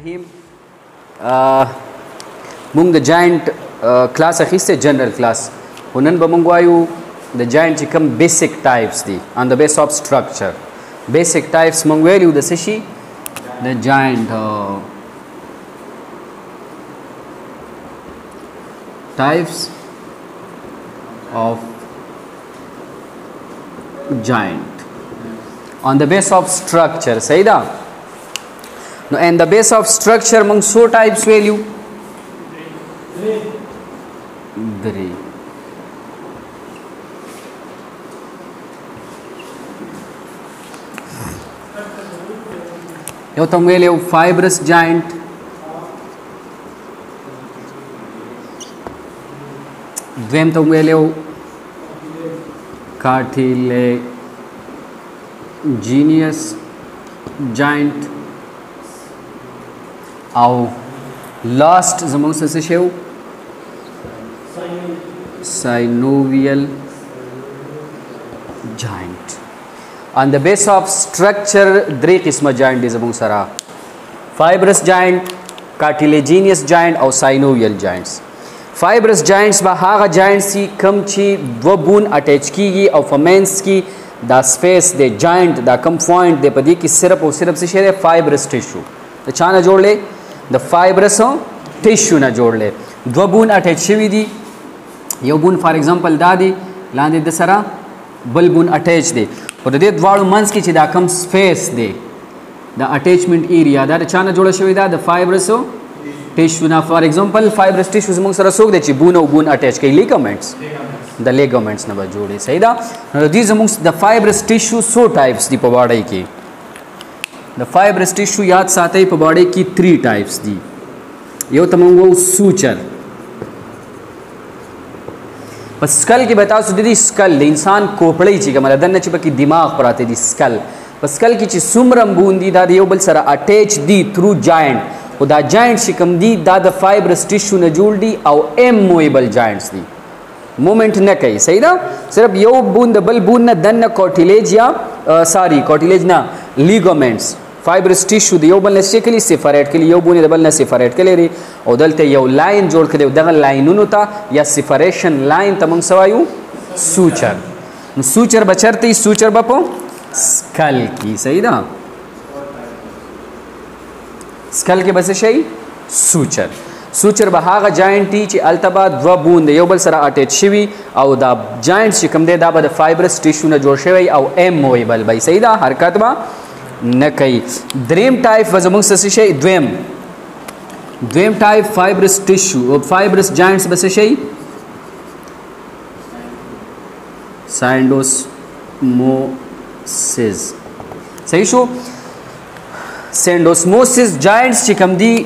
रहीम मुंग the giant class अखिस्ते general class हुनन बमंगवायु द जाइंट चिकम basic types the on the base of structure basic types मंगवेलु द Sashi the giant types of giant on the base of structure सही दा no and the base of structure among so types value 3 यो तुम value fibrous joint द्वेम तुम value cartilaginous joint और लास्ट जमंग से शेव synovial joint on the base of structure द्रे किस्म joint जमंग सरा fibrous joint cartilaginous joint और synovial joints fibrous joints बा हागा joints की कम ची दो बून अटैच की और फमेंस की दा स्पेस दे जॉइंट दा कम पॉइंट दे पदी की सिर्फ और सिर्फ से शेर फाइब्रस टिश्यू तो चाना जोड़ ले द फाइब्रस टिश्यू ना जोड़ ले दो बून अटैच शिवी दी यो बून फॉर एग्जांपल दादी लांदे दसरा बल बून अटैच दे और दे द्वारो मंस की चिदा कम स्पेस दे द अटैचमेंट एरिया दा चाना जोड़ शिवी दा द फाइब्रस टिश्यू ना फॉर एग्जांपल फाइब्रस टिश्यू मंग सरा सोक दे ची बून और बून अटैच के ligaments the ligaments na bajode saida now these amongst the fibrous tissue so types di pabadai ki the fibrous tissue yaad satai pabadai ki 3 types di yo tamango suture बस स्कल की बताओ सो दीदी स्कल इंसान कोपड़े ची का मतलब दन चिपा की दिमाग पर आते दी स्कल बस स्कल की ची सुमरम बूंदी दा यो बल सरा अटैच दी थ्रू जॉइंट और दा जॉइंट शिकम दी दा द फाइब्रस टिश्यू न जोड़ दी और एमोएबल जॉइंट्स दी मूवमेंट न कही सही ना सिर्फ यो बूंद बल बूंद न दन न कॉर्टिलेज या सॉरी कॉर्टिलेज ना लिगामेंट्स फाइब्रस टिश्यू दियो बल न शेकली सेफरेट के लिए यो बूंद बल न सेफरेट के लिए और दलते यो लाइन जोड़ के दे दगल लाइन उनुता या सेफरेशन लाइन तमंग सवायु सूचर सूचर बचरते सूचर बपो स्कल की सही ना स्कल के बसे शई सूचर सूचर बहागा जॉइंट ची अल्तबा द्व बूंद यो बल सरा अटैच शिवी और दा जॉइंट शिकम दे दा बद फाइब्रस टिश्यू न जोड़ शेवी और एमोएबल भाई सही दा हरकत बा न कई द्रेम टाइप वजमंग से शे द्वेम टाइप फाइब्रस टिश्यू और फाइब्रस जॉइंट्स बसे शे सेंडोस्मोसिस सही शो सेंडोस्मोसिस जॉइंट्स चिकम दी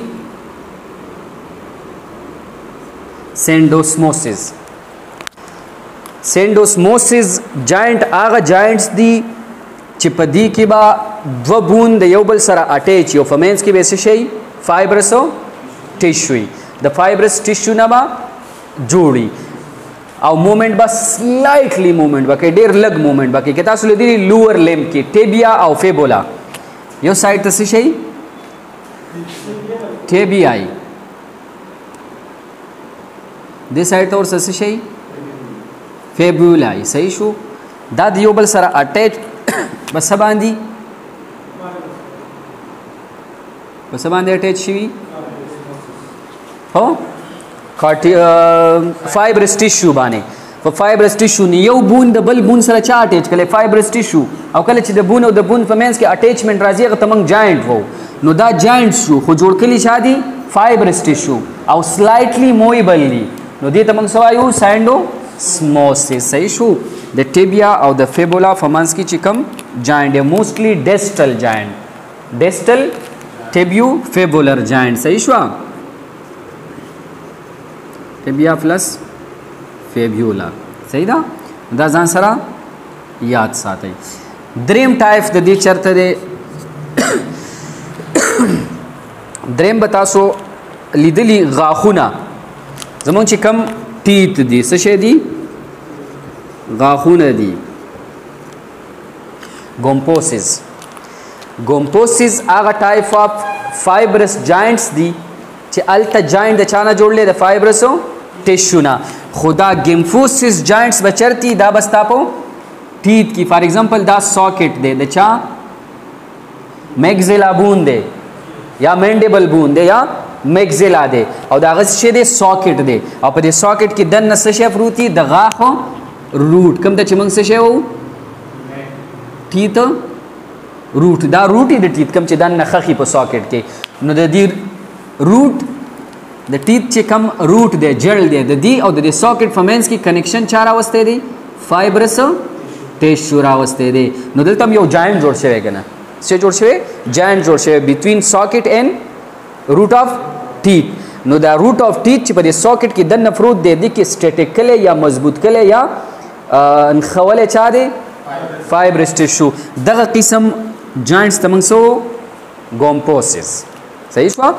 सेंडोस्मोसिस जॉइंट आगा जॉइंट्स दी चिपदी की बा दो बूंद योबल सरा अटैच यो फमेंस की वैसे शई fibrous tissue the fibrous tissue ना बा जोड़ी और मूवमेंट बा स्लाइटली मूवमेंट बा के डेर लग मूवमेंट बा के केता सुले दी लोअर लिम्ब की टेबिया और फेबोला यो साइड तसे शई टेबियाई दिस साइड तो और ससे शई फेबुलाई सही शो दाद योबल सरा अटैच बस बांधी अटैच शिवी हो फाइब्रस टिश्यू बाने फाइब्रस टिश्यू ने यो बूंद बल बूंद सरा चा अटैच कले फाइब्रस टिश्यू और कले च द बूंद फमेंस के अटैचमेंट राजी का तमंग जॉइंट वो नो दा जॉइंट्स शू खो जोड़ के लिए शादी फाइब्रस टिश्यू और slightly movable Lee know the Tamang सवायु सैंडोस्मोसिस सही शू द टिबिया और द फेबुला फमेंस की चिकम जॉइंट है मोस्टली डेस्टल जॉइंट डेस्टल टिब्यू फेबुलर जॉइंट सही शू टिबिया प्लस फेब्यूला सही दा दाजान सरा याद साथ है द्रेम टाइप द दी चरते दे द्रेम बतासो लिदली गाखुना जमन चिकम टीथ दी सशे दी गाखुना दी गोम्पोसिस आगा type of فایبرس جاینټس دي چې الته جاینټ د چانه جوړلې د فایبرسو ټیشو نه. خدا ګیمفوسس جاینټس بچرتی دا بستا په ټیت کی. فار ایگزامپل دا ساکټ دی د چا میگزیلا بون دی یا مینډیبل بون دی یا میگزیلا دی او دا غس شه دی ساکټ دی او په دې ساکټ کې دنه څه شی پروتي د غاښ روټ کوم ته چې موږ څه شی وو ټیت روټ دا روټ د ټیت کوم چې دنه خخي په ساکټ کې نو د دې روټ د ټیت چې کم روټ دی جړل دی د دې او د ساکټ فمنس کې کنیکشن چا راوسته دی فایبرس ټیشو راوسته دی. نو دلته یو جاینټ جوړ شوی کنه څه جوړ شوی جاینټ جوړ شوی بټوین ساکټ اینڈ روټ اف ټیت. نو دا روټ اف ټیت چې په دې ساکټ کې دنه فروت دی د کې سټیټیک کله یا مضبوط کله یا انخوله چا دی فایبرس ټیشو. دغه قسم جاینټس تمنګ سو ګومپوسس صحیح شو.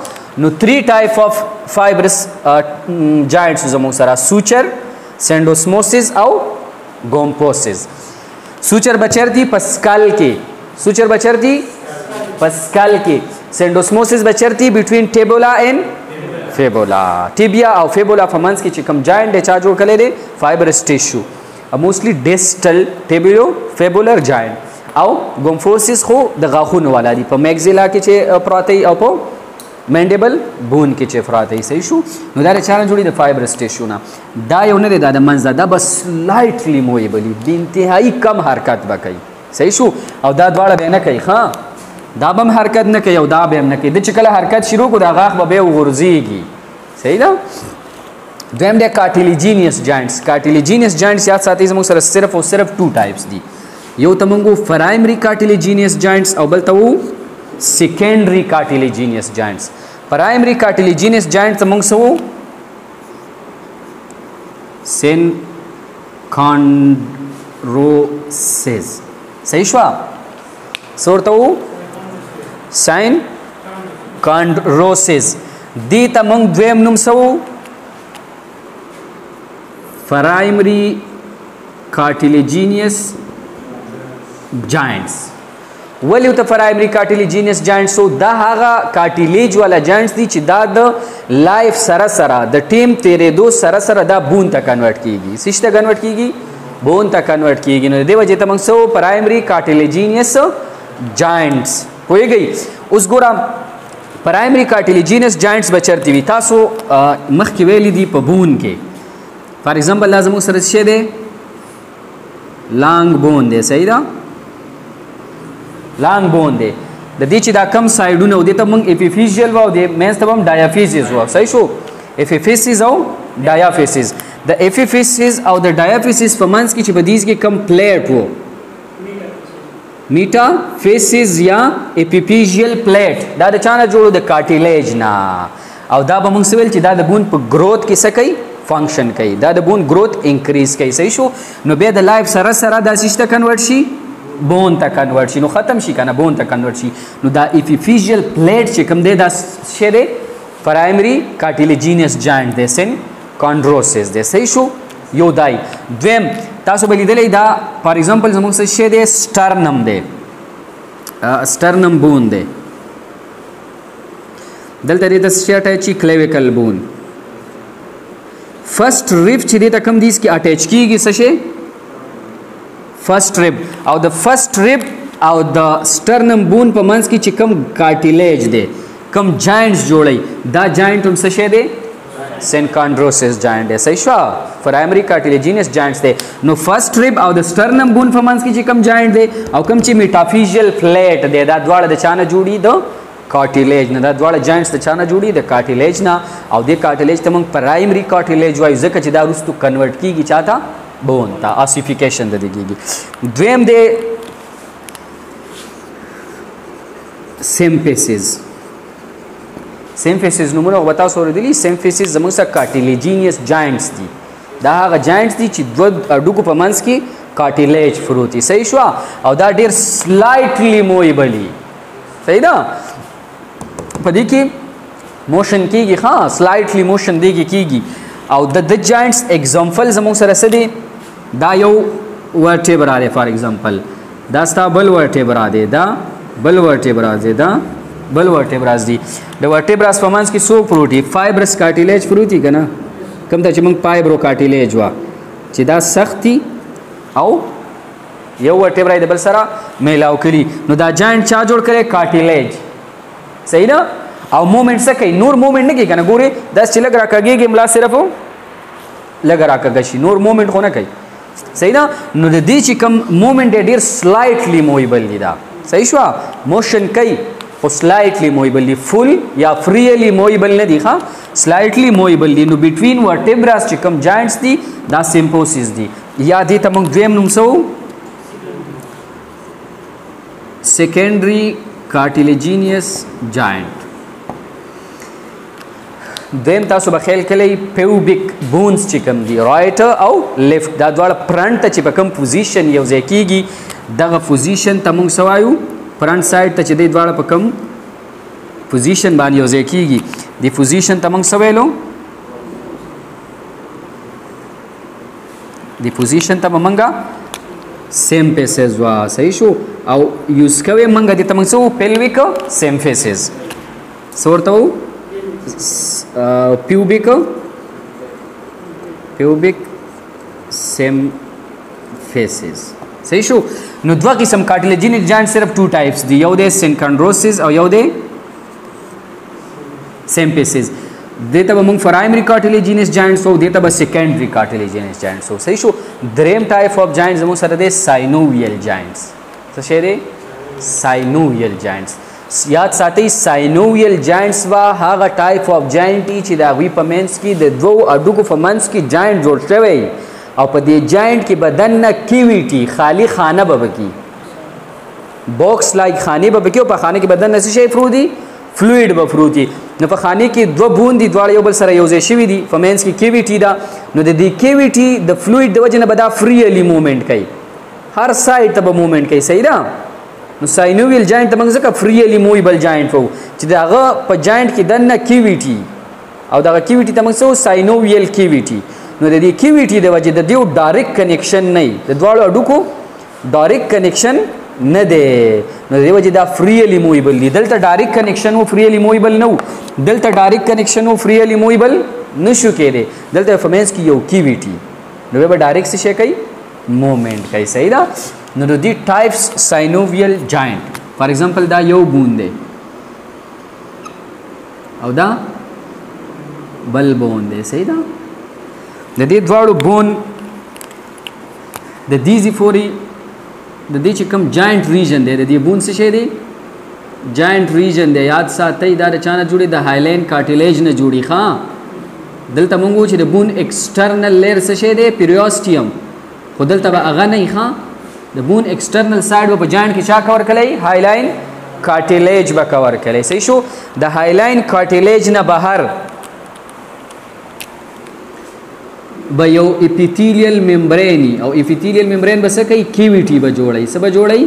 نو 3 ټایپ اف فایبرس جاینټس زموږ سره سوچر سینډوسموسس او ګومپوسس. سوچر بچرتی پسکال کې سوچر بچرتی پسکال کې سینډوسموسس بچرتی بټوین ټیبولا اینڈ فیبولا. ټیبیا او فیبولا فمنس کې چې کوم جاینټ چا جوړ کړي دي فایبرس ټیشو موستلی ډیسټل ټیبولو فیبولر جاینټ او ګومفوسس خو د غاښونو والا دي په میگزیلا کې چې پراته او په مینډیبل بون کې چې پراته صحیح شو. نو دا چاره جوړي د فایبرس ټیشو نه. دا یو نه دی دا د منځ دا بس سلایټلی مویبلی د انتهایی کم حرکت وکړي صحیح شو. او دا دواړه به نه کوي ها دا به حرکت نه کوي او دا به نه کوي د چې کله حرکت شروع کو دا غاښ به وغورځيږي صحیح ده. دویم د کارټیلیجینیس جاینټس. کارټیلیجینیس جاینټس یاد ساتئ زموږ سره صرف او صرف 2 ټایپس دي. یو تمنګو پرایمری کارټیلیجینیس جاینټس او بل ته وو سیکنډری کارټیلیجینیس جاینټس. پرایمری کارټیلیجینیس جاینټ تمنګ سو سین کانډروسس صحیح شو. سورته وو ساين کانډروسس. دی تمنګ دویم نوم سو پرایمری کارټیلیجینیس جاینټس. ولی ته پرایمری کارټیلیجینیس جاینټس سو دا هغه کارټیلیج والا جاینټس دي چې دا د لایف سره سره د ټیم تیرېدو سره سره دا بون ته کنورټ کیږي سشته کنورټ کیږي بون ته کنورټ کیږي. نو دی وجه ته موږ سو پرایمری کارټیلیجینیس جاینټس پوهیږئ. اوس ګورم پرایمری کارټیلیجینیس جاینټس بچرتی وي تاسو مخکې ویلي دي په بون کې فار ایگزامپل لازم سره څه دی لانګ بون دی صحیح ده لانګ بون دی د دې چې دا کم سایډونه و دي ته موږ اپیفیزیل و او د مینس ته هم ډایافیزیس و صحیح شو. اپیفیسیس او ډایافیسیس د اپیفیسیس او د ډایافیسیس په منځ کې چې په دیز کې کم پلیټ وو میټافیسیس یا اپیفیزیل پلیټ دا د چانه جوړو د کارټیلیج نه او دا به موږ سویل چې دا د بون په گروث کې څه کوي فنکشن کوي دا د بون گروث انکریز کوي صحیح شو. نو بیا د لایف سره سره دا سیسته کنورټ شي بون ته کنورټ شي نو ختم شي کنه بون ته کنورټ شي. نو دا اپیفیزیل پلیټ چې کوم دی دا شه دی پرایمری کارټیلیجینیس جاینټ دی سین کانډروسس دی صحیح شو. یو دای دویم تاسو به لیدلی دا فار ایگزامپل زموږ څه شه دی سټرنم دی سټرنم بون دی دلته دی د شټه چې کلیویکل بون فرست ریب چې دی ته کم دیس کې اٹیچ کیږي څه شي فرست ریب او د فرست ریب او د سټرنم بون په منځ کې چې کم کارټیلیج دی کم جاینټس جوړي دا جاینټ هم څه شي دی سینکانډروسس جاینټ دی صحیح شو. پرایمری کارټیلیجینیس جاینټس دی. نو فرست ریب او د سټرنم بون په منځ کې چې کم جاینټ دی او کم چې میټافیزیل پلیټ دی دا دواړه د چانه جوړي د کارټیلیج نه دا دواړه جاینټس د چانه جوړي د کارټیلیج نه او د کارټیلیج ته موږ پرایمری کارټیلیج وایو ځکه چې دا وروسته کنورټ کیږي چاته بون ته آسیفیکیشن د دې کیږي. دویم دی سیمفیسز. سیمفیسز نومونه خو به تاسو اورېدلي سیمفیسز زموږ سره کارټیلیجینیس جاینټس دي دا هغه جاینټس دي چې دوه هډوکو په منځ کې کارټیلیج فروتي صحیح شو او دا ډېر سلایټلی مویبلی صحیح ده په دې کې موشن کیږي ها سلایټلی موشن دی کیږي او د جاینټس اگزامپل زموږ سره څه دي دا یو ورټیبرا دی فار ایگزامپل دا ستا بل ورټیبرا دی دا بل ورټیبرا دی دا بل ورټبراس دي د ورټبراس په منځ کې څو پروتي فایبرس کارټیلیج پروتي کنه کوم ته چې موږ فایبرو کارټیلیج وا چې دا سختي او یو ورټبرای د بل سره میلاو کړي نو دا جاینټ چا جوړ کړي کارټیلیج صحیح ده او موومېنټ څه کوي نور موومېنټ نه کوي کنه ګوره دا چې لګ راکاږي ملا صرف لګ راکاږي شي نور موومېنټ خو نه کوي صحیح ده نو د دې چې کوم موومېنټ ډیر سلایټلی موویبل دي دا صحیح شو موشن کوي خو سلایټلی موویبل دي فل یا فریلی موویبل نه دي ښا سلایټلی موویبل دي نو بټوین ورټبراس چې کوم جاینټس دي دا سیمپوسیس دي یا دې ته موږ دویم نوم سو secondary cartilaginous joint دیم تاسو به خیال کلی پیوبیک بونز چې کوم دي رایټ او لیفت دا دواړه فرنٹ چې په کوم پوزیشن یو ځای کیږي دغه پوزیشن ته موږ سوایو فرنٹ سایډ ته چې دی دواړه په کوم پوزیشن باندې یو ځای کیږي دی پوزیشن ته موږ سوایلو دی پوزیشن ته موږ سیم پیسز وا صحیح شو او یوز کوي منګه د تمنګ سو پیلویک سیم فیسز سورته پیوبیک سیم فیسز صحیح شو نو دوه قسم کارټیلیجینیک جاینټ صرف ټو ټایپس دي یو د سینکانډروسس او یو د سیم فیسز دیتا به موږ پرایمری کارټیلیجینس جاینټس او دیتا به سیکنډری کارټیلیجینس جاینټس او صحیح شو دریم ټایپ اف جاینټس زموږ سره د ساینوویل جاینټس څه شی دی ساینوویل جاینټس یاد ساتئ ساینوویل جاینټس وا هغه ټایپ اف جاینټ چې د هغوی په منځ کې د دوو هډوکو په منځ کې جاینټ جوړ شوی او په دې جاینټ کې بدن نه کیویټي خالی خانه به بکی باکس لایک خانه به بکی او په خانه کې بدن نه څه شی فرودي فلویډ به فروتي نو په خانه کې دوه بون دي دواړه یو بل سره یو ځای شوي دي په منځ کې کیویټي ده نو د دې کیویټي د فلویډ د وجې نه به دا فریلی موومېنټ کوي هر سایډ ته به موومېنټ کوي صحیح ده نو ساینوویل جاینټ ته موږ ځکه فریلی موویبل جاینټ وو چې د هغه په جاینټ کې دننه کیویټي او دغه کیویټي ته موږ څه ساینوویل کیویټي نو د دې کیویټي د وجې د دې ډایرکټ کنیکشن نه د دواړو هډوکو ډایرکټ کنیکشن نه دی نو د دې وجې دا فریلی موویبل دي دلته ډایرکټ کنیکشن و فریلی موویبل نه و دلته ډایرکټ کنیکشن و فریلی موویبل نشو کېدی دلته په منځ کې یو کیویټي نو به ډایرکټ څه شی کوي موومېنټ کوي صحیح ده نو د دې ټایپس ساینوویل جاینټ فار ایگزامپل دا یو بون دی او دا بل بون دی صحیح ده د دې دواړو بون د دیزی فوري د دې چې کوم جاینټ ریجن دی د دې بون څه شی دی جاینټ ریجن دی یاد ساتئ دا د چا نه جوړي د هایلاین کارټیلیج نه جوړي ښه دلته موږ وایو چې د بون ایکسټرنل لیر څه شی دی پیریوسټیم خو دلته به هغه نه ښه د بون ایکسټرنل سایډ به په جاینټ کې چا کور کړی هایلاین کارټیلیج به کور کړی صحیح شو د هایلاین کارټیلیج نه بهر به یو اپیتیلیل ممبرینی او اپیتیلیل ممبرین به څه کوي کیویټي به جوړی څه به جوړی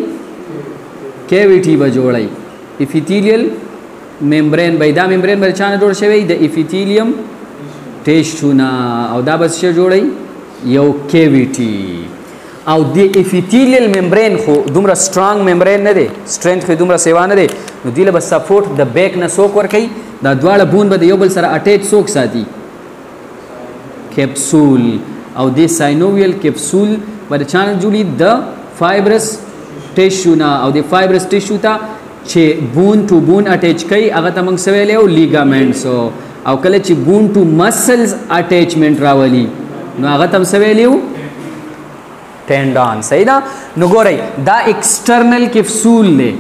کیویټي به جوړی اپیتیلیل ممبرین به دا ممبرین به چا نه جوړ شوی د اپیتیلیم ټیشو نه او دا به څه جوړی یو کیویټي او د اپیتیلیل ممبرین خو دومره سټرانګ ممبرین نه دی سټرنث خو دومره سیوا نه دی نو دی له به سپورټ د بیک نه څوک ورکوي دا دواړه بون به د یو بل سره اټیچ څوک ساتي کیپسول او د ساینوویل کیپسول به د چا نه جوړي د فایبرس ټیشو نه او د فایبرس ټیشو ته چې بون ټو بون اټیچ کوي هغه ته موږ څه ویلی او لیګامنټس او کله چې بون ټو مسلز اټیچمنټ راولي نو هغه ته هم څه ویلی و ټینډان صحیح ده نو ګورئ دا ایکسټرنل کیپسول دی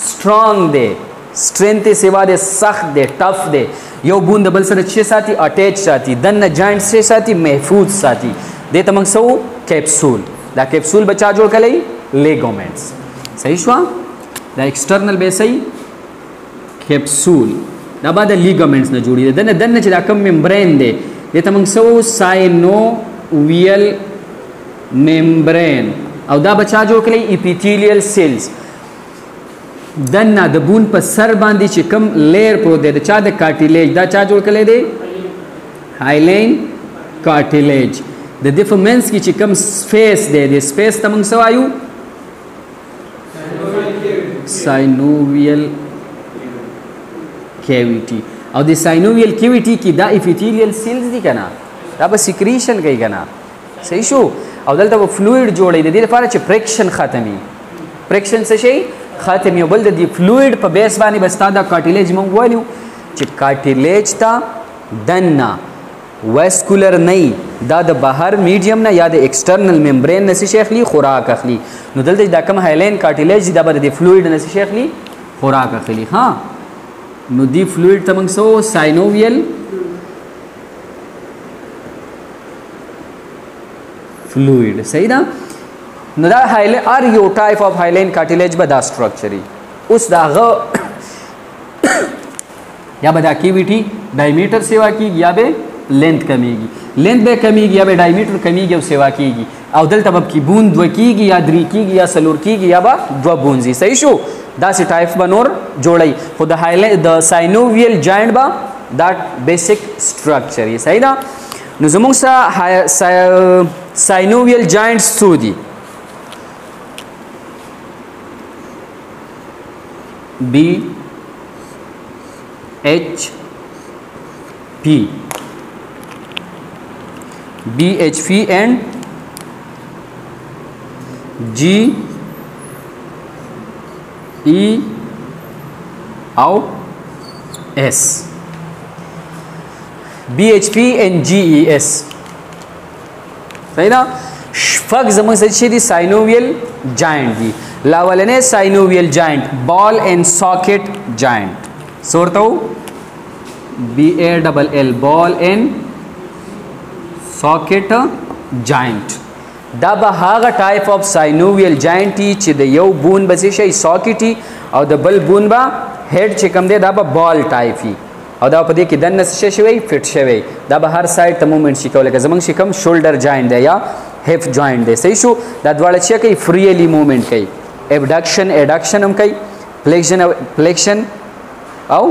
سټرانګ دی سټرنث یې سیوا دی سخت دی ټف دی یو بون د بل سره چې ساتي اټیچ ساتي دننه جاینټ چې ساتي محفوظ ساتي دې ته موږ څه کیپسول دا کیپسول به چا جوړ کړی لیګامنټس صحیح شوه دا ایکسټرنل به صحیح کیپسول دا به د لیګامنټس نه جوړي دننه چې دا کوم ممبرین دی دې ته موږ څه ساینوویل ممبرین او دا به چا جوړ کړی اپیتیلیل سیلز دنه د بون په سر باندې چې کوم لیر پروت دی د چا د کارټیلیج دا چا جوړ کړی دی هایلاین کارټیلیج د دې په منځ کې چې کوم سپیس دی د سپیس ته موږ څه وایو ساینوویل कैविटी और द साइनोवियल कैविटी की दा एपिथेलियल सेल्स दी कना दा बस सिक्रीशन कोي कना सही शो او دلته و فلوید جوړی د دې لپاره چې پریکشن ختمي پریکشن څه شي ختمي او بل د دې فلوید په بیس باندې بستا دا کارټیلیج مونږ وایو چې کارټیلیج تا دنه واسکولر نه دا د بهر میډیم نه یا د ایکسټرنل ممبرین نه شي اخلي خوراک اخلي نو دلته دا کوم هایلین کارټیلیج دا به د فلوید نه شي اخلي خوراک اخلي ها نو دی فلوید ته موږ سو ساینوویل فلوید صحیح ده نو دا هایلین ار یو ټایپ اف هایلین کارټیلیج به دا سټرکچري اوس داغه یا به دا کیویټي ډایمیټر سیوا کیږي یا به لینث کمیږي لینث به کمیږي یا به ډایمیټر کمیږي او سیوا کیږي او دلته به کی بوند وکیږي یا درې کیږي یا سلور کیږي یا به دو بونځي صحیح شو دا سی ټایپ به نور جوړي خو د هایلین د ساینوویل جاینټ به دا بیسیک سټرکچر یې صحیح ده نو زموږ سره ساینوویل جاینټس څو دي بی ایچ پی بی ایچ پی اینڈ جی ای او ایس بی ایچ پی اینڈ جی ای ایس صحیح نا شپږ زموږ څه دي ساینوویل جاینټ دي لاولنې ساینوویل جاینټ بال اینڈ ساکٹ جاینټ سورتو بی اے ڈبل ایل بال اینڈ ساکٹ جاینټ دا به هغه ټایپ اف ساینوویل جاینټ چې د یو بون به شي ساکټي او د بل بون به هډ چې کوم دی دا به بال ټایپ وي او دا په دې کې دنه څه شوی فټ شوی دا به هر سایډ ته موومېنټ شي کولی که زموږ چې کوم شولډر جاینټ دی یا هپ جاینټ دی صحیح شو دا دواړه چې کوي فریلی موومېنټ کوي ابډکشن اډکشن هم کوي فلیکشن او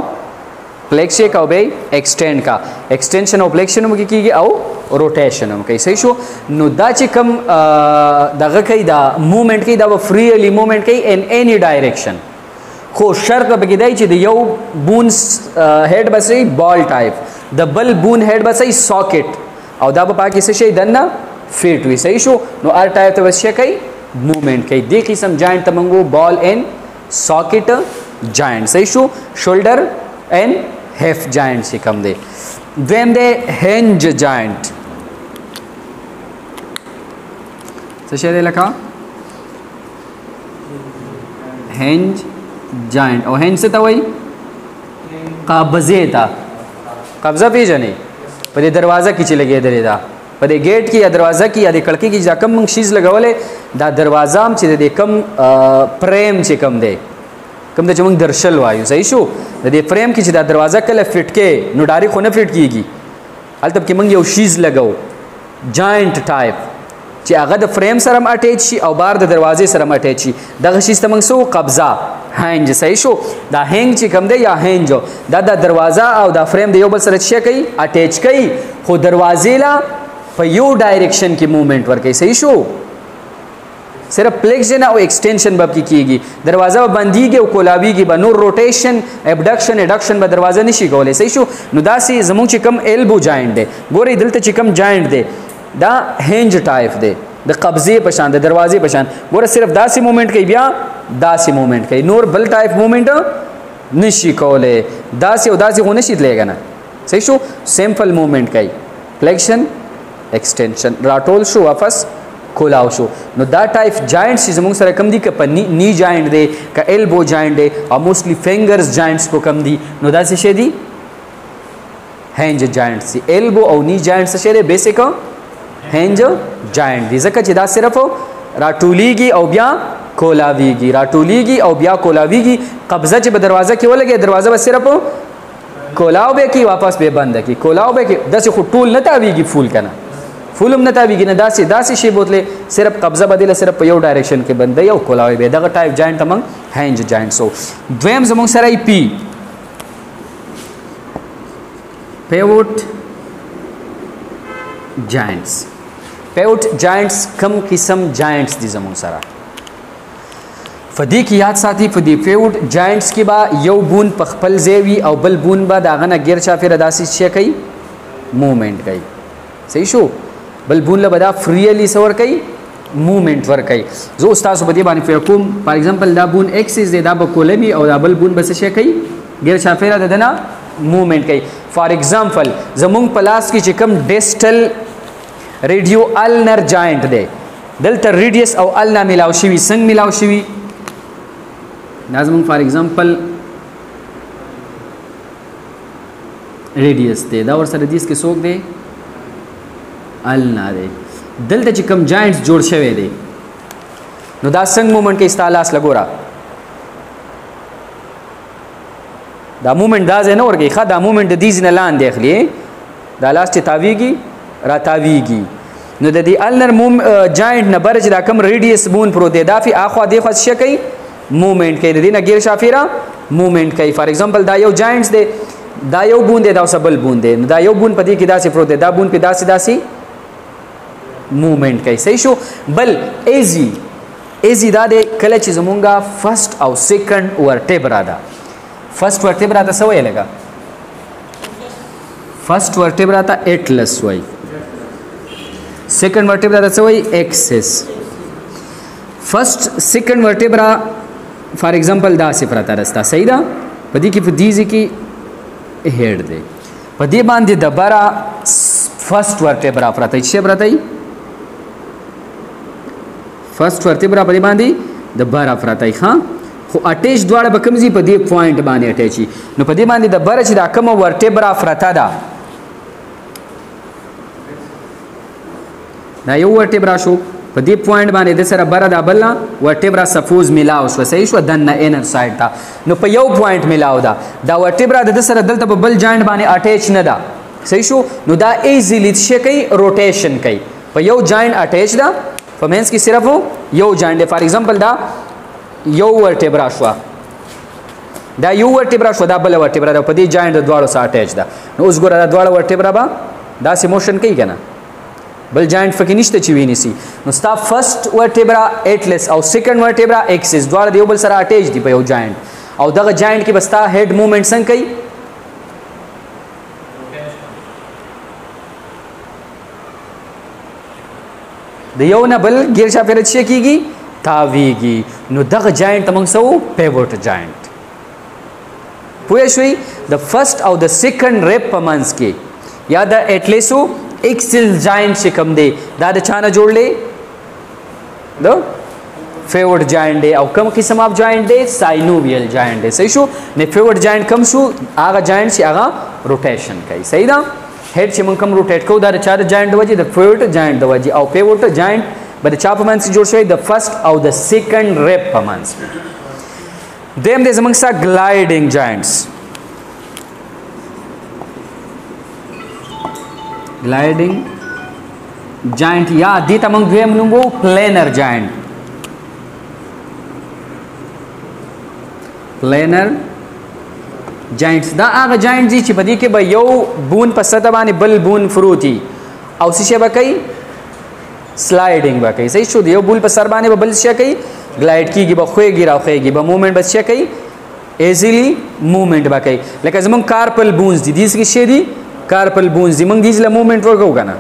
فلیکشن او به ایکسټینډ کا ایکسټینشن او فلیکشن هم کیږي او روټیشن هم کوي صحیح شو نو دا چې کوم دغه کوي دا موومېنټ کوي دا به فریلی موومېنټ کوي ان اني ډایرکشن خو شرط به کېدای چې د یو بون هډ به شي بال ټایپ د بل بون هډ به شي ساکټ او دا به پاکې څه شي دنه فیټ وي صحیح شو نو ار ټایپ ته څه کوي موومېنټ کوي دې قسم جاینټ ته موږ بال اینڈ ساکٹ جاینټ صحیح شو شولډر اینڈ هیف جاینټ چې کوم دی دویم دی هنج جاینټ څه شی دی لکه هنج جاینټ او هنج څه ته وایي قبضې ته قبضه پیژنې په دې دروازه کې چې لګېدلې ده په دې ګیټ کې یا دروازه کې یا د کړکۍ کې چې کوم موږ شیز لګولې دا دروازه هم چې د کوم فریم چې کوم دی کوم د چې موږ درشل وایو صحیح شو د دې فریم کې چې دا دروازه کله فټ کې نو ډایرکټ خو نه فټ کېږي هلته کې موږ یو شیز لګو جاینټ ټایپ چې هغه د فریم سره هم اټیچ شي او بار د دروازې سره هم اټیچ شي دغه شیز ته موږ سو قبضه هنج صحیح شو دا هنج چې کوم دی یا هنج دا د دروازه او دا فریم د یو بل سره څه کوي اټیچ کوي خو دروازې لا په یو ډایرکشن کې موومېنټ ورکوي صحیح شو صرف فلیکشن او ایکسټینشن به پکې کیږي دروازه به بندیږي او کولاویږي به نور روټیشن ابډکشن اډکشن به دروازه نشي کولی صحیح شو نو داسې زموږ چې کوم ایلبو جاینټ دی ګورئ دلته چې کوم جاینټ دی دا هنج ټایپ دی د قبضې په شان د دروازې په شان ګوره صرف داسې موومېنټ کوي بیا داسې موومېنټ کوي نور بل ټایپ موومېنټ نشي کولی داسې او داسې خو نشي تللی که نه صحیح شو سمپل موومېنټ کوي فلیکشن ایکسټینشن راټول شو واپس کولاو شو نو دا ټایپ جاینټس چې زموږ سره کم دي که په نی جاینټ دی که ایلبو جاینټ دی او موسټلی فنګرز جاینټس کو کم دي نو دا څه شی دي هنج جاینټس دي ایلبو او نی جاینټ څه شی دی بیسیک هنج جاینټ دي ځکه چې دا صرف راټولیږي او بیا کولاویږي راټولیږي او بیا کولاویږي قبضه چې په دروازه کې ولګي دروازه به صرف کولاو به کی واپس به بند کی کولاو به کی داسې خو ټول نه تاویږي فول کنه فول هم نه تاویږي نه داسې شی بوتله صرف قبضه بدله صرف په یو ډایرکشن کې بندي او کولاوي به دغه ټایپ جاینټ موږ هنج جاینټ سو دویم زموږ سره ای پی پیوټ جاینټس پیوټ جاینټس کم قسم جاینټس دي زموږ سره فدی کی یاد ساتي فدی فیوډ جاینټس کې با یو بون په خپل ځای او بل بون با داغه نه غیر چاپیره داسې شي کوي موومېنټ کوي صحیح شو بل بون له بدا فریلی سور کوي موومېنټ ور کوي زه استاد په دې باندې فکر کوم فار ایگزامپل دا بون ایکسس دی دا به کولمی او دا بل بون بس شي کوي غیر چاپیره ددنه موومېنټ کوي فار ایگزامپل زمونږ پلاس کې چې کوم ډیسټل ریډیو النر جاینټ دی دلته ریډیس او النا ملاو شوی څنګه ملاو شوی نازمون فار ایگزامپل ریډیس دی دا ور سره دیس کې څوک دی النا دی دلته چې کوم جاینټس جوړ شوی دی نو دا څنګه موومېنټ کې استالاس لګورا دا موومېنټ دا نه ورګي خا دا موومېنټ د دې ځنه لاندې اخلي دا لاس چې تاویږي را تاویږي نو د دې النر جاینټ نه برج دا کم ریډیس بون پرو دی دا فی اخوا دی خو څه کوي موومېنټ کوي د دې نه غیر شافیرا موومېنټ کوي فار ایگزامپل دا یو جاینټس دی دا یو بون دی دا اوس بل بون دی دا یو بون پدې کې داسې پرو دی دا بون په داسې موومېنټ کوي صحیح شو بل ایزی دا دی کله چې زمونږه فرست او سیکنډ ورټیبرا ده فرست ورټیبرا ته څه وایي لګا فرست ورټیبرا ته اټلس وایي سیکنډ ورټیبرا ته څه وایي ایکسس فرست سیکنډ ورټیبرا فار ایگزامپل دا صفر ته رستا صحیح ده په دې کې په دیزي کې هډ دی په دې باندې د برا فرست ورټیبرا پراته چې پراته فرست ورټیبرا په دې باندې د برا پراته ښه خو اٹیچ دواړه به کوم ځای په دې پوینټ باندې اٹیچي نو په دې باندې د بره چې دا کوم ورټیبرا پراته ده دا یو ورټیبرا شو په دې پوینټ باندې د سره بره دا بل ورټیبرا سپوز ملاو شو صحیح شو دنه انر سایډ ته نو په یو پوینټ ملاو دا ورټیبرا د سره دلته په بل جاینټ باندې اٹیچ نه ده صحیح شو نو دا ایزیلی څه کوي روټیشن کوي په یو جاینټ اٹیچ ده په مینس کې صرف یو جاینټ فار ایگزامپل دا یو ورټیبرا شو دا یو ورټیبرا شو دا بل ورټیبرا په دې جاینټ د دواړو سره اٹیچ ده نو اوس ګوره دا دواړه ورټیبرا به داسې موشن کوي کنه بل جاینټ فکر نشته چې ویني سي نو ستا فرست ورټیبرا اټلس او سیکنډ ورټیبرا ایکسس دواړه د یو بل سره اٹیچ دي په یو جاینټ او دغه جاینټ کې بستا هډ موومېنټ څنګه کوي د یو نه بل غیر چاپیره څه کیږي تاویږي نو دغه جاینټ موږ سو پیوټ جاینټ پوه شئ د فرست او د سیکنډ ریپ په منځ کې یا د اټلیسو ایکسل جاینټ چې کوم دی دا د چانه جوړلې د فیوډ جاینټ دی او کوم قسم اف جاینټ دی ساینوویل جاینټ دی صحیح شو نه فیوډ جاینټ کوم شو هغه جاینټ چې هغه روټیشن کوي صحیح ده هډ چې موږ کوم روټیټ کوو دا د چا د جاینټ د وجې د فیوډ جاینټ د وجې او فیوډ جاینټ به د چا په منځ کې جوړ شوی د فرست او د سیکنډ ریپ په منځ کې دیم دی زموږ سره ګلایډینګ جاینټس ګلایډینګ جاینټ یا دې ته موږ دویم نوم وو پلینر جاینټ پلینر جاینټس دا هغه جاینټ دي چې په دې کې به یو بون په سطح باندې بل بون فروتي او څه به کوي سلایډینګ به کوي صحیح شو د یو بول په سر باندې به بل څه کوي ګلایډ کیږي به خوېږي راخېږي به موومېنټ به څه کوي ایزیلی موومېنټ به کوي لکه زمونږ کارپل بونز دي دې څه شي دي کارپل بونز دي موږ دې له موومېنټ ورکوو کنه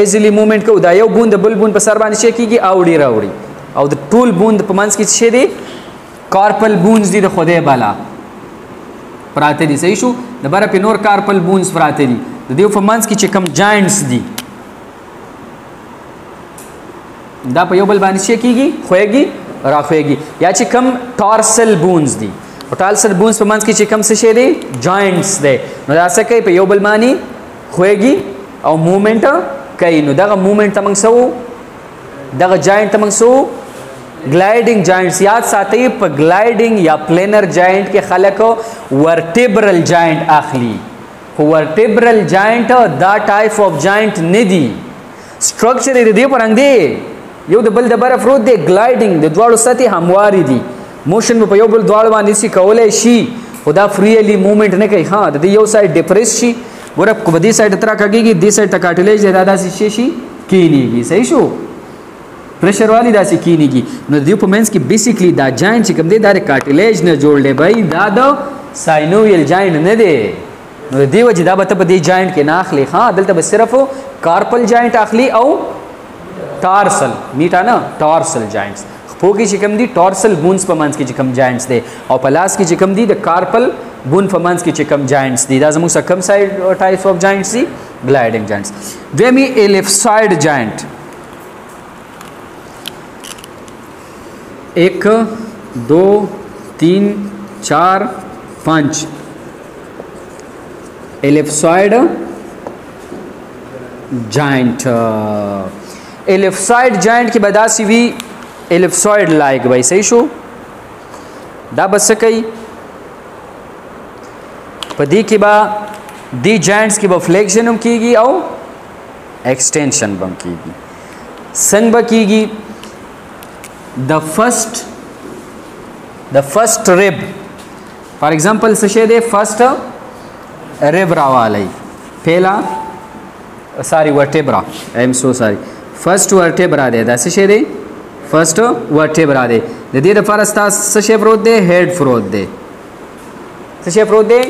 ایزیلی موومېنټ کوو دا یو بون د بل بون په سر باندې څه کیږي اوړي راوړي او د ټول بون په منځ کې څه دي کارپل بونز دي د خدای بالا پراته دي صحیح شو د بره په نور کارپل بونز پراته دي د دې په منځ کې چې کم جاینټس دي دا په یو بل باندې څه کیږي خوېږي راخېږي یا چې کم ټارسل بونز دي او ټارسل بونز په منځ کې چې کم څه شي دي جاینټس دي نو دا څه کوي په یو بل باندې خوېږي او موومېنټ کوي نو دغه موومېنټ ته موږ سو دغه جاینټ ته موږ سو ګلایډینګ جاینټس یاد ساتئ په ګلایډینګ یا پلینر جاینټ کې خلک ورټیبرل جاینټ اخلي خو ورټیبرل جاینټ دا ټایپ اف جاینټ نه دی سټرکچر یې دې پرنګ دی یو د بل د بره فروت دی ګلایډینګ د دواړو سطحې همواري دي موشن په یو بل دواړو باندې سي کولای شي خو دا فریلی موومېنټ نه کوي ها د یو سایډ ډیپریس شي ګوره په دې سایډ تر کاږي دې سایډ ته کارټلیج دا داسې شي کینیږي صحیح شو پریشر والی داسې کینیږي. نو د دې په منځ کې بیسیکلی دا جاینټ چې کوم دی دا د کارټیلیج نه جوړ دی بھائی، دا د ساینوویل جاینټ نه دی. نو د دې وجې دا به ته په دې جاینټ کې نه اخلي. ها دلته به صرف کارپل جاینټ اخلي او ټارسل، میټا نه ټارسل جاینټس. خپو کې چې کوم دي ټارسل بونز په منځ کې چې کوم جاینټس دی، او په لاس کې چې کوم دي د کارپل بون په منځ کې چې کوم جاینټس دي. دا زموږ څخه کم سایډ ټایپس اف جاینټس دي؟ ګلایډنګ جاینټس. دویمې الیپساید جاینټ. 1 2 3 4 5 एलिप्सॉइड जॉइंट. एलिप्सॉइड जॉइंट की बदासी भी एलिप्सॉइड लाइक भाई सही शो. दा बस कई पदी की बा दी जॉइंट्स की बा फ्लेक्शन हम कीगी और एक्सटेंशन बम कीगी. संग बा कीगी the first rib. For example सशे दे फर्स्ट रिब रावाली पहला sorry vertebra, I am so sorry, first vertebra दे दा सशे दे फर्स्ट वर्टेब्रा दे द दे फरस्ता सशे प्रोत दे हेड प्रोत दे सशे प्रोत दे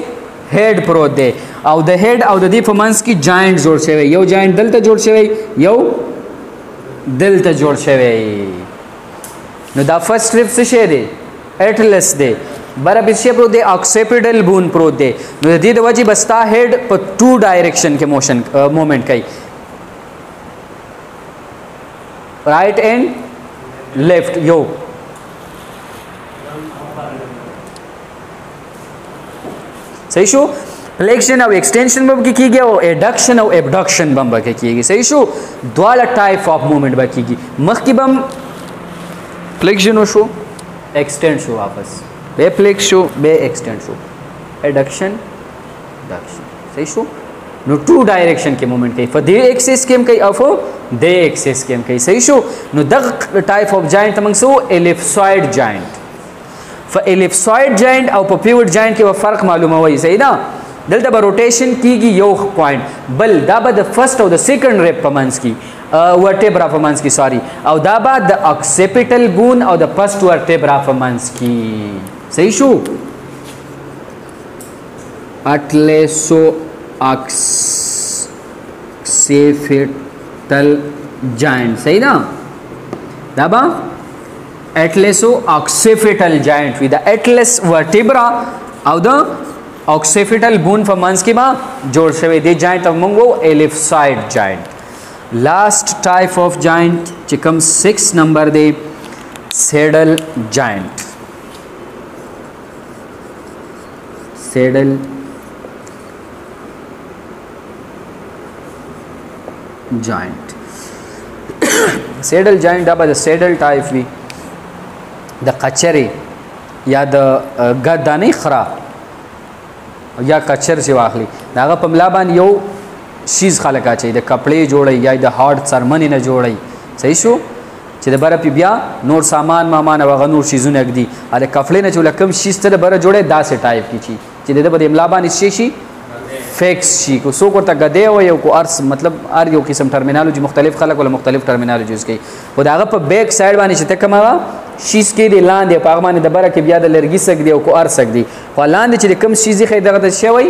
हेड प्रोत दे. او د head او د دې په منځ کې جاینټ جوړ شوی. یو جاینټ دلته جوړ شوی، یو دلته جوړ شوی. نو دا فرست رب څه شی دی؟ اټلس دی. بره بشه پروت دی اکسیپیډل بون پروت دی. نو د دې د وجې بستا هیډ په 2 ډایرکشن کې موومنٹ کوي، رائٹ اینڈ لیفٹ. یو صحیح شو. فلیکشن او ایکسٹینشن به کې کیږي او ایډکشن او ابډکشن به کې کیږي. صحیح شو. دواړه ټایپ اف موومنٹ به کیږي. مخکې بم فلیکشن شو، ایکسټینډ شو، واپس بے فلیکس شو، بے ایکسٹینڈ شو، ایڈکشن ڈکشن. صحیح شو. نو 2 ډایرکشن کې موومنٹ کوي. په دې ایکسس کې هم کوي او په دې ایکسس کې هم کوي. صحیح شو. نو دغه ټایپ اف جاینټ موږ سو الیپسوید جاینټ. فالیپسوید جاینټ او په پیوټ جاینټ کې فرق معلوموي. صحیح ده. دلته به روټیشن کیږي یو پوینټ، بل دا به د فرست او د سیکنډ ریب په منځ کې ورټیبرا په منځ کې سوري، او دا به د اکسیپیټل بون او د فرست ورټیبرا په منځ کې. صحیح شو. اټلیسو اکسیپیټل جاینټ. صحیح ده. دا به اټلیسو اکسیپیټل جاینټ وي. د اټلس ورټیبرا او د اکسیپیټل بون په منځ کې به جوړ شوی دی جاینټ او موږ وو الیپساید جاینټ. لاسٹ ټایپ اف جاینټ چې کوم 6 نمبر دی سیډل جاینټ. سیډل جاینټ. سیډل جاینټ دا به د سیډل ټایپ وي، د قچرې یا د ګدانې خرا یا کچر چې واخلي داغه په ملا باندې یو شیز خلک اچي، د کپړې جوړي یا د هارد سرمنې نه جوړي. صحیح شو. چې د بره پی بیا نور سامان مامان او نور شیزونه کدي ا د کپړې نه چې لکم شیز ته بره جوړي داسې ټایپ کی چی چې د بده ملا باندې شي فیکس شي. کو سو کو ته غدې او یو کو ارس مطلب ار یو قسم ټرمینالوجي مختلف خلک ول مختلف ټرمینالوجيز کوي. او داغه په بیک سایډ باندې چې تکما شیز کې دی لاندې په هغه باندې د بره کې بیا د لرګي سک دی او کو ار سک دی. خو لاندې چې کم شیزي خې دغه د شوی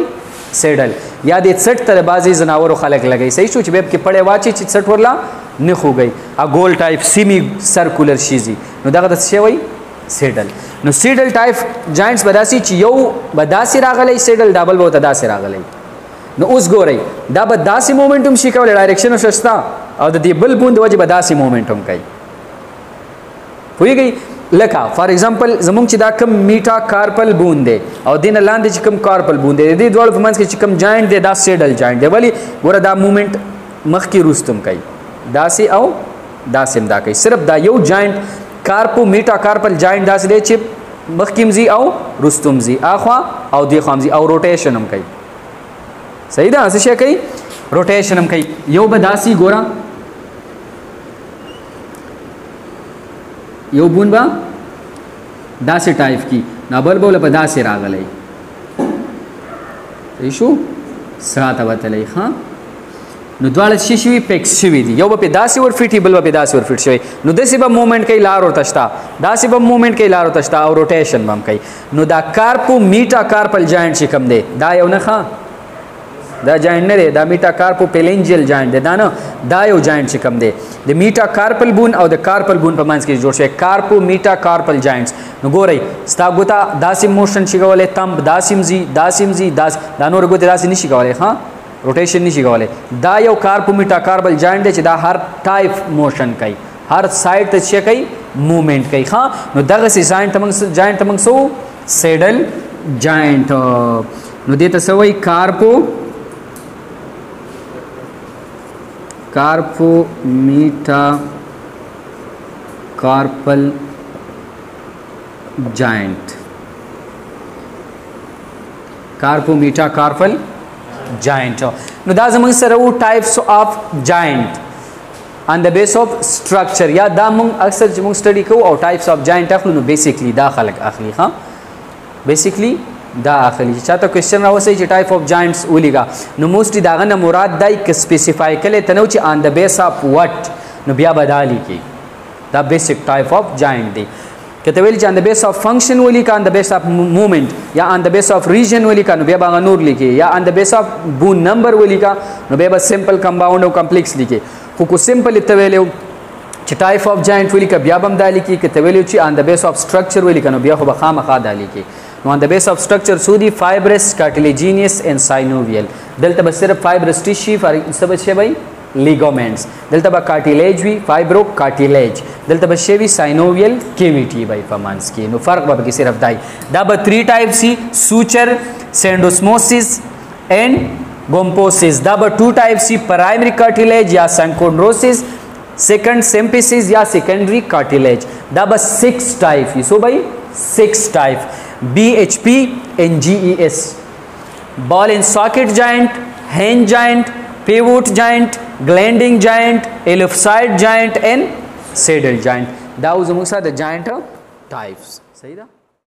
سیډل یا د 60 تر بازي زناورو خلک لګي. صحیح شو. چې به کې پړې واچي چې 60 ورلا نه خوږي ا ګول ټایپ سیمی سرکولر شیزي. نو دغه د شوی سیډل. نو سیډل ټایپ جاینټس بداسي چې یو بداسي راغلی سیډل ډبل به تداسي راغلی. نو اوس ګورئ دا به داسې موومنټوم شي کولای ډایرکشن شستا او د دې بل بوند وجه به داسې موومنټوم کوي. پوهیږئ لکه فار ایگزامپل زمونږ چې دا کم میټا کارپل بوند دی او دین لاندې چې کم کارپل بوند دی، دې دوړ په منځ کې چې کم جاینټ دی دا سیډل جاینټ دی. ولی ګوره دا موومنټ مخ کې روستم کوي داسې او داسې دا کوي. صرف دا یو جاینټ کارپو میټا کارپل جاینټ داسې دی چې مخ کې مزي او روستم زی اخوا او دی خامزي او روټیشن هم کوي. صحیح ده. څه شي کوي؟ روټیشن هم کوي. یو به داسې ګوره یو بون با داسې ټایپ کی نابل بوله په داسې راغلی. صحیح شو. سراته وتلی. ها نو دواړه شي فکس شوي دي، یو به په داسې ور فټي بل به په داسې ور فټ شوی، نو داسې به موومنټ کوي لار ورته شته، داسې به موومنټ کوي لار ورته شته او روټیشن به هم کوي. نو دا کارپو میټا کارپل جاینټ چې کوم دی دا یو نه ښه دا جاینټ نه دی، دا میټا کارپو پیلنجل جاینټ دی، دا نه دا یو جاینټ چې کوم دی د میټا کارپل بون او د کارپل بون په منځ کې جوړ شوی کارپو میټا کارپل جاینټس. نو ګورئ ستا ګوته داسې موشن شي کولی، تمب داسې مزي داسې مزي دا نور ګوتې داسې نشي کولی، ها روټیشن نشي کولی. دا یو کارپو میټا کارپل جاینټ دی چې دا هر ټایپ موشن کوي، هر سایډ ته څه کوي موومنټ کوي. ها نو دغسې جاینټ ته موږ څه سیډل جاینټ، نو دې ته څه وایي کارپو میټا کارپل جاینټ، کارپو میټا کارپل جاینټ. نو دا زموږ سره وو ټایپس اف جاینټ آن د بیس اف سټرکچر، یا دا موږ اکثر چې موږ سټډي کوو او ټایپس اف جاینټ اخلو نو بیسیکلی دا خلک اخلي، ها بیسیکلی دا اخلي. چې چاته کوېسچن راوسی چې ټایپ اف جاینټس ولیکه نو موسټلی داغه نه مراد دی که سپیسیفای کلی ته نه چې آن د بیس اف وټ نو بیا به دا لیکي، دا بیسک ټایپ اف جاینټ دی. که ته ویل چې آن د بیس اف فنکشن ولیکه، آن د بیس اف موومنټ، یا آن د بیس اف ریجن ولیکه نو بیا به هغه نور لیکي، یا آن د بیس اف بون نمبر ولیکه نو بیا به سمپل کمپاوند او کمپلیکس لیکي. خو کو سمپل ته ویلو چې ټایپ اف جاینټ ولیکه بیا به هم دا لیکي، که ته ویلو چې آن د بیس اف سټرکچر ولیکه نو بیا خو به خامخا دا لیکي. نو آن د بیس اف سټرکچر څو دي؟ فایبرس، کارټیلیجینیس اینڈ ساینوویل. دلته به صرف فایبرس ټیشي څه به شی وي لیګامنټس، دلته به کارټیلیج وي فایبرو کارټیلیج، دلته به شی وي ساینوویل کیویټي وي په منځ کې. نو فرق به پکې صرف دی. دا به 3 ټایپ سي سوچر، سینډوسموسس اینڈ ګومپوسس. دا به 2 ټایپ سي پرایمری کارټیلیج یا سنکونډروسس، سیکنډ سمپسس یا سیکنډری کارټیلیج. دا به 6 ټایپ وي. سو بھائی 6 ټایپ BHP and GES: ball and socket joint, hinge joint, pivot joint, gliding joint, ellipsoid joint and saddle joint. دا زموږ سره د joint types. صحیح ده.